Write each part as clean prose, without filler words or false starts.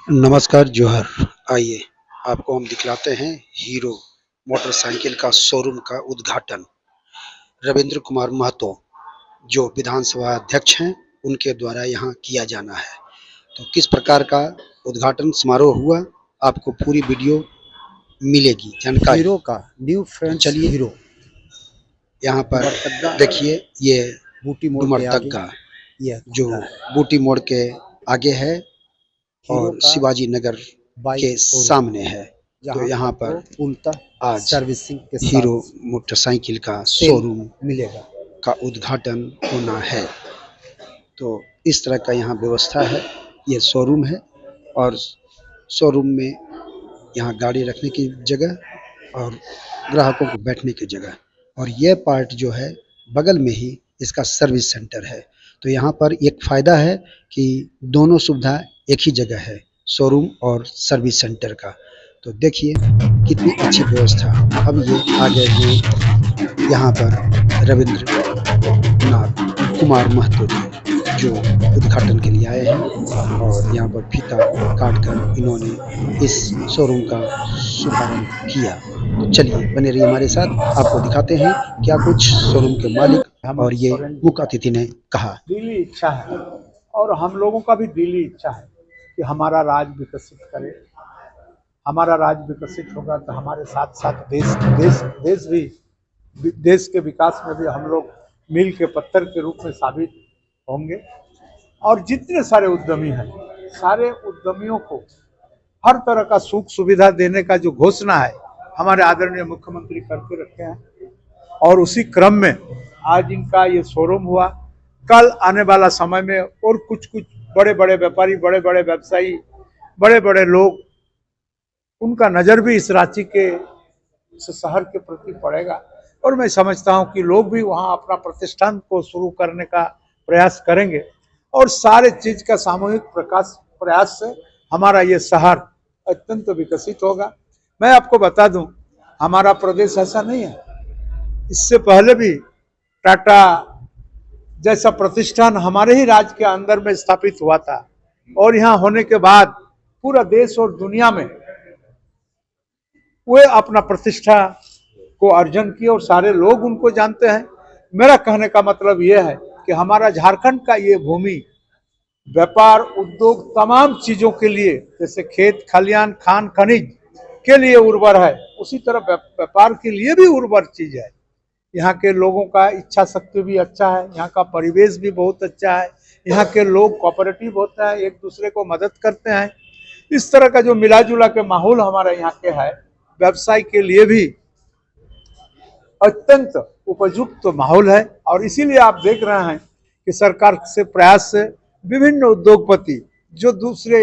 नमस्कार जोहर। आइए आपको हम दिखलाते हैं हीरो मोटरसाइकिल का शोरूम का उद्घाटन। रविंद्र कुमार महतो जो विधानसभा अध्यक्ष हैं उनके द्वारा यहाँ किया जाना है। तो किस प्रकार का उद्घाटन समारोह हुआ आपको पूरी वीडियो मिलेगी जानकारी। हीरो का न्यू तो फ्रेंड्स चलिए हीरो यहाँ पर डुमरतग्गा देखिए ये बूटी मोड़ के आगे डुमरतग्गा यह जो खुला है। बूटी मोड़ के आगे है हीरो और का शिवाजी नगर बाइक के शोरूम सामने है। तो जहां यहाँ आपको पर पूर्णतः आज सर्विसिंग के हीरो साथ मोटरसाइकिल का तेल शोरूम मिलेगा। का उद्घाटन होना है। तो इस तरह का यहाँ व्यवस्था है। ये शोरूम है और शोरूम में यहाँ गाड़ी रखने की जगह और ग्राहकों को बैठने की जगह, और ये पार्ट जो है बगल में ही इसका सर्विस सेंटर है। तो यहाँ पर एक फ़ायदा है कि दोनों सुविधा एक ही जगह है, शोरूम और सर्विस सेंटर का। तो देखिए कितनी अच्छी व्यवस्था। अब ये आगे हैं यहाँ पर रविंद्र नाथ कुमार महतो जी जो उद्घाटन के लिए आए हैं और यहाँ पर फीता काट कर इन्होंने इस शोरूम का शुभारंभ किया। तो चलिए बने रहिए हमारे साथ, आपको दिखाते हैं क्या कुछ शोरूम के मालिक और ये मुख्य अतिथि ने कहा। दिली इच्छा है और हम लोगों का भी दिली इच्छा है कि हमारा राज्य विकसित करे। हमारा राज्य विकसित होगा तो हमारे साथ साथ देश के विकास में भी हम लोग मील के पत्थर के रूप में साबित होंगे। और जितने सारे उद्यमी हैं, सारे उद्यमियों को हर तरह का सुख सुविधा देने का जो घोषणा है हमारे आदरणीय मुख्यमंत्री करके रखे हैं। और उसी क्रम में आज इनका ये शोरूम हुआ। कल आने वाला समय में और कुछ बड़े बड़े व्यापारी, बड़े बड़े व्यवसायी, बड़े बड़े लोग, उनका नज़र भी इस रांची के शहर के प्रति पड़ेगा। और मैं समझता हूं कि लोग भी वहां अपना प्रतिष्ठान को शुरू करने का प्रयास करेंगे और सारे चीज का सामूहिक प्रयास से हमारा ये शहर अत्यंत विकसित होगा। मैं आपको बता दूं, हमारा प्रदेश ऐसा नहीं है। इससे पहले भी टाटा जैसा प्रतिष्ठान हमारे ही राज्य के अंदर में स्थापित हुआ था और यहाँ होने के बाद पूरा देश और दुनिया में वे अपना प्रतिष्ठा को अर्जन किए और सारे लोग उनको जानते हैं। मेरा कहने का मतलब यह है कि हमारा झारखंड का ये भूमि व्यापार, उद्योग, तमाम चीजों के लिए, जैसे खेत खलियान, खान खनिज के लिए उर्वर है, उसी तरह व्यापार के लिए भी उर्वर चीज है। यहाँ के लोगों का इच्छा शक्ति भी अच्छा है, यहाँ का परिवेश भी बहुत अच्छा है, यहाँ के लोग कोऑपरेटिव होते हैं, एक दूसरे को मदद करते हैं। इस तरह का जो मिला जुला के माहौल हमारे यहाँ के है, व्यवसाय के लिए भी अत्यंत उपयुक्त माहौल है। और इसीलिए आप देख रहे हैं कि सरकार से प्रयास से विभिन्न उद्योगपति जो दूसरे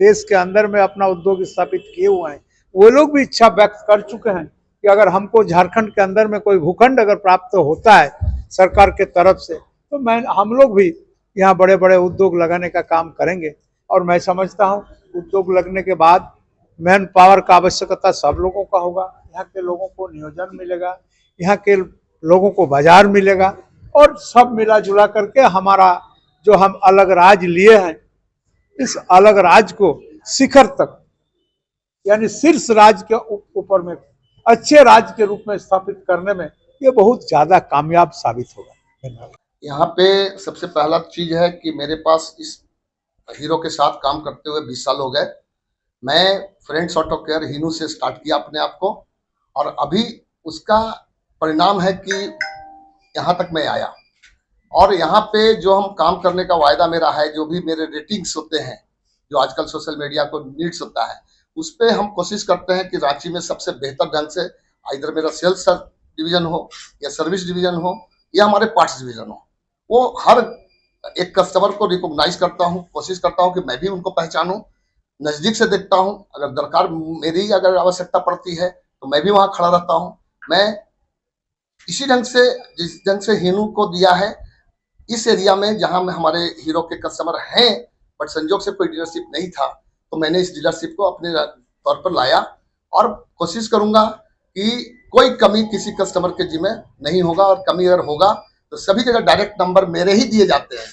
देश के अंदर में अपना उद्योग स्थापित किए हुए हैं, वो लोग भी इच्छा व्यक्त कर चुके हैं कि अगर हमको झारखंड के अंदर में कोई भूखंड अगर प्राप्त होता है सरकार के तरफ से, तो हम लोग भी यहाँ बड़े बड़े उद्योग लगाने का काम करेंगे। और मैं समझता हूँ उद्योग लगने के बाद मैन पावर का आवश्यकता सब लोगों का होगा। यहाँ के लोगों को नियोजन मिलेगा, यहाँ के लोगों को बाजार मिलेगा और सब मिला जुला करके हमारा जो हम अलग राज्य लिए हैं, इस अलग राज्य को शिखर तक यानी शीर्ष राज्य के ऊपर में अच्छे राज्य के रूप में स्थापित करने में ये बहुत ज्यादा कामयाब साबित होगा। धन्यवाद। यहाँ पे सबसे पहला चीज है कि मेरे पास इस हीरो के साथ काम करते हुए 20 साल हो गए। मैं फ्रेंड्स ऑटो केयर हीनू से स्टार्ट किया अपने आप को और अभी उसका परिणाम है कि यहाँ तक मैं आया। और यहाँ पे जो हम काम करने का वायदा मेरा है, जो भी मेरे रेटिंग्स होते हैं, जो आजकल सोशल मीडिया को नीड्स होता है, उस पर हम कोशिश करते हैं कि रांची में सबसे बेहतर ढंग से इधर मेरा सेल्स डिवीजन हो या सर्विस डिवीजन हो या हमारे पार्ट्स डिवीजन हो, वो हर एक कस्टमर को रिकॉग्नाइज करता हूँ, कोशिश करता हूँ कि मैं भी उनको पहचानूं, नजदीक से देखता हूँ। अगर दरकार मेरी अगर आवश्यकता पड़ती है तो मैं भी वहाँ खड़ा रहता हूँ। मैं इसी ढंग से, जिस ढंग से हीनू को दिया है इस एरिया में जहां में हमारे हीरो के कस्टमर हैं, बट संजोग से कोई डीलरशिप नहीं था, तो मैंने इस डीलरशिप को अपने तौर पर लाया और कोशिश करूंगा कि कोई कमी किसी कस्टमर के जिम्मे नहीं होगा। और कमी अगर होगा तो सभी जगह डायरेक्ट नंबर मेरे ही दिए जाते हैं,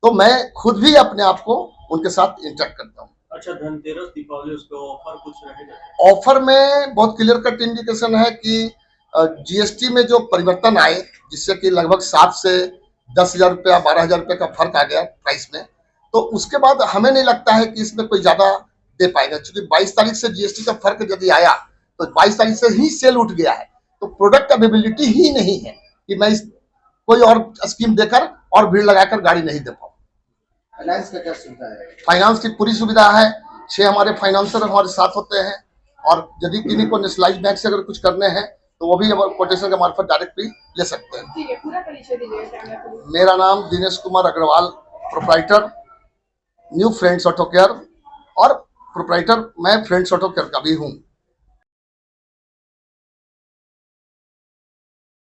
तो मैं खुद भी अपने आप को उनके साथ इंटरेक्ट करता हूँ। अच्छा, धनतेरस दीपावली उसके ऑफर कुछ रहेगा? ऑफर में बहुत क्लियर कट इंडिकेशन है कि जीएसटी में जो परिवर्तन आए, जिससे कि लगभग 7 से 10,000 रुपया 12,000 रुपये का फर्क आ गया प्राइस में, तो उसके बाद हमें नहीं लगता है कि इसमें कोई ज्यादा दे पाएगा, क्योंकि 22 तारीख से जीएसटी का फर्क यदि आया तो 22 तारीख से ही सेल उठ गया है, तो प्रोडक्ट अवेलेबिलिटी ही नहीं है कि मैं इस कोई और स्कीम देकर और भीड़ लगाकर गाड़ी नहीं दे पाऊँ। फाइनेंस का क्या सुविधा है? फाइनेंस की पूरी सुविधा है, 6 हमारे फाइनेंसर हमारे साथ होते हैं, और यदि किन्हीं को नेशनलाइज बैंक से अगर कुछ करने हैं तो वो भी कोटेशन के मार्फत डायरेक्ट भी ले सकते हैं। ठीक है, पूरा परिचय दीजिए। मेरा नाम Dinesh Kumar Agrawal, proprietor new friends auto care, और प्रोप्राइटर मैं फ्रेंड्स ऑटो केयर का भी हूँ।